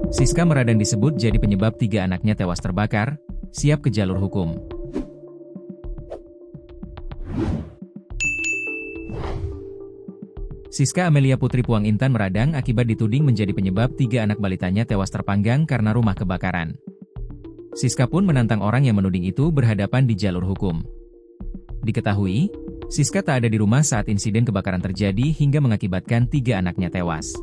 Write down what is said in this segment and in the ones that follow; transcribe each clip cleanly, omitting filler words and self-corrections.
Siska Meradang disebut jadi penyebab 3 anaknya tewas terbakar, siap ke jalur hukum. Siska Amelia Putri Puang Intan Meradang akibat dituding menjadi penyebab 3 anak balitanya tewas terpanggang karena rumah kebakaran. Siska pun menantang orang yang menuding itu berhadapan di jalur hukum. Diketahui, Siska tak ada di rumah saat insiden kebakaran terjadi hingga mengakibatkan 3 anaknya tewas.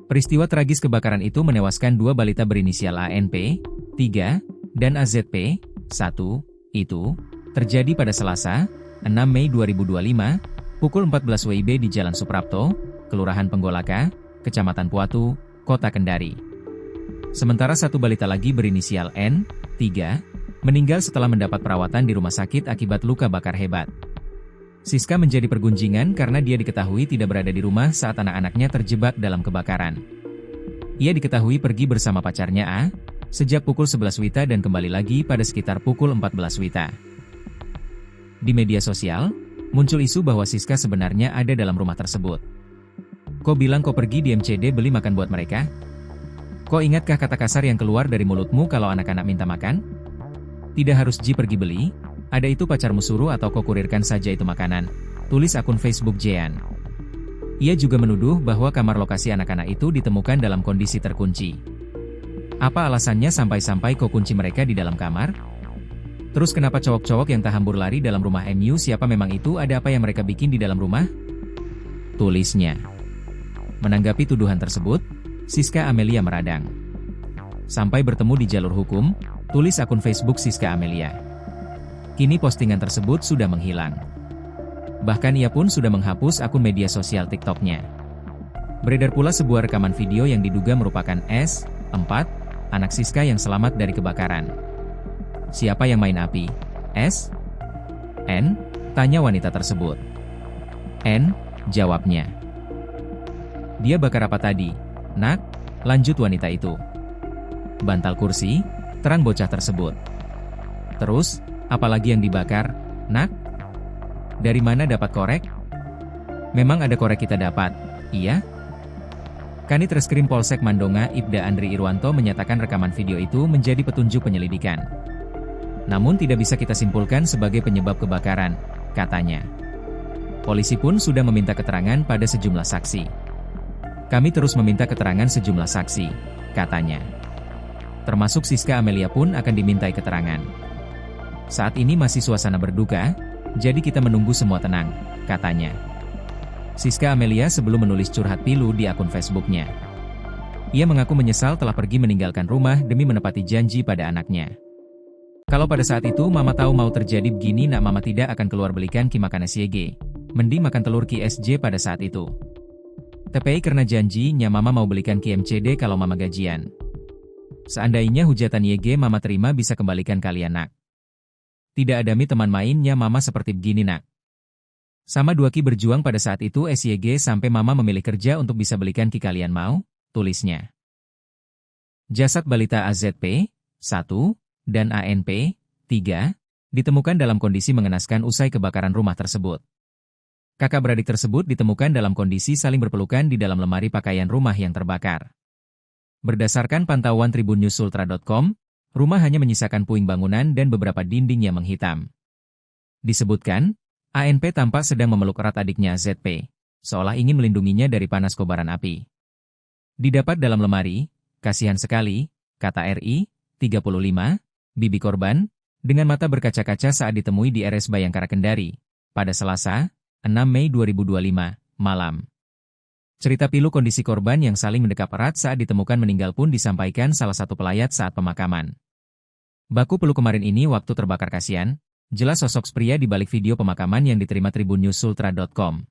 Peristiwa tragis kebakaran itu menewaskan 2 balita berinisial ANP, 3, dan AZP, 1, itu terjadi pada Selasa, 6 Mei 2025, pukul 14 WIB di Jalan Suprapto, Kelurahan Penggolaka, Kecamatan Puatu, Kota Kendari. Sementara 1 balita lagi berinisial N, 3, meninggal setelah mendapat perawatan di rumah sakit akibat luka bakar hebat. Siska menjadi pergunjingan karena dia diketahui tidak berada di rumah saat anak-anaknya terjebak dalam kebakaran. Ia diketahui pergi bersama pacarnya A, sejak pukul 11 WITA dan kembali lagi pada sekitar pukul 14 WITA. Di media sosial, muncul isu bahwa Siska sebenarnya ada dalam rumah tersebut. Kok bilang kau pergi di MCD beli makan buat mereka? Kok ingatkah kata kasar yang keluar dari mulutmu kalau anak-anak minta makan? Tidak harus pergi beli, ada itu pacarmu suruh atau kau kurirkan saja itu makanan, tulis akun Facebook Jean. Ia juga menuduh bahwa kamar lokasi anak-anak itu ditemukan dalam kondisi terkunci. Apa alasannya sampai-sampai kau kunci mereka di dalam kamar? Terus kenapa cowok-cowok yang tak hambur lari dalam rumah MU siapa memang itu ada apa yang mereka bikin di dalam rumah? Tulisnya. Menanggapi tuduhan tersebut, Siska Amelia Meradang. Sampai bertemu di jalur hukum, tulis akun Facebook Siska Amelia. Kini postingan tersebut sudah menghilang. Bahkan ia pun sudah menghapus akun media sosial TikTok-nya. Beredar pula sebuah rekaman video yang diduga merupakan S, 4, anak Siska yang selamat dari kebakaran. Siapa yang main api? S? N? Tanya wanita tersebut. N? Jawabnya. Dia bakar apa tadi? Nak? Lanjut wanita itu. Bantal kursi, terang bocah tersebut. Terus, apalagi yang dibakar, nak? Dari mana dapat korek? Memang ada korek kita dapat, iya? Kanit Reskrim Polsek Mandonga Ibda Andri Irwanto menyatakan rekaman video itu menjadi petunjuk penyelidikan. Namun tidak bisa kita simpulkan sebagai penyebab kebakaran, katanya. Polisi pun sudah meminta keterangan pada sejumlah saksi. Kami terus meminta keterangan sejumlah saksi, katanya. Termasuk Siska Amelia pun akan dimintai keterangan. Saat ini masih suasana berduka, jadi kita menunggu semua tenang, katanya. Siska Amelia sebelum menulis curhat pilu di akun Facebook-nya. Ia mengaku menyesal telah pergi meninggalkan rumah demi menepati janji pada anaknya. Kalau pada saat itu mama tahu mau terjadi begini nak mama tidak akan keluar belikan ki makan SYG. Mending makan telur ki SJ pada saat itu. Tapi karena janjinya mama mau belikan ki MCD kalau mama gajian. Seandainya hujatan YG mama terima bisa kembalikan kalian nak. Tidak ada teman mainnya mama seperti begini nak. Sama 2 ki berjuang pada saat itu SYG sampai mama memilih kerja untuk bisa belikan ki kalian mau, tulisnya. Jasad balita AZP, 1, dan ANP, 3, ditemukan dalam kondisi mengenaskan usai kebakaran rumah tersebut. Kakak beradik tersebut ditemukan dalam kondisi saling berpelukan di dalam lemari pakaian rumah yang terbakar. Berdasarkan pantauan tribunnews.ultra.com, rumah hanya menyisakan puing bangunan dan beberapa dinding yang menghitam. Disebutkan, ANP tampak sedang memeluk erat adiknya ZP, seolah ingin melindunginya dari panas kobaran api. Didapat dalam lemari, kasihan sekali, kata RI, 35, bibi korban, dengan mata berkaca-kaca saat ditemui di RS Bayangkara Kendari, pada Selasa, 6 Mei 2025, malam. Cerita pilu kondisi korban yang saling mendekap erat saat ditemukan meninggal pun disampaikan salah satu pelayat saat pemakaman. Baku peluk kemarin ini waktu terbakar kasihan, jelas sosok pria di balik video pemakaman yang diterima tribunnews.ultra.com.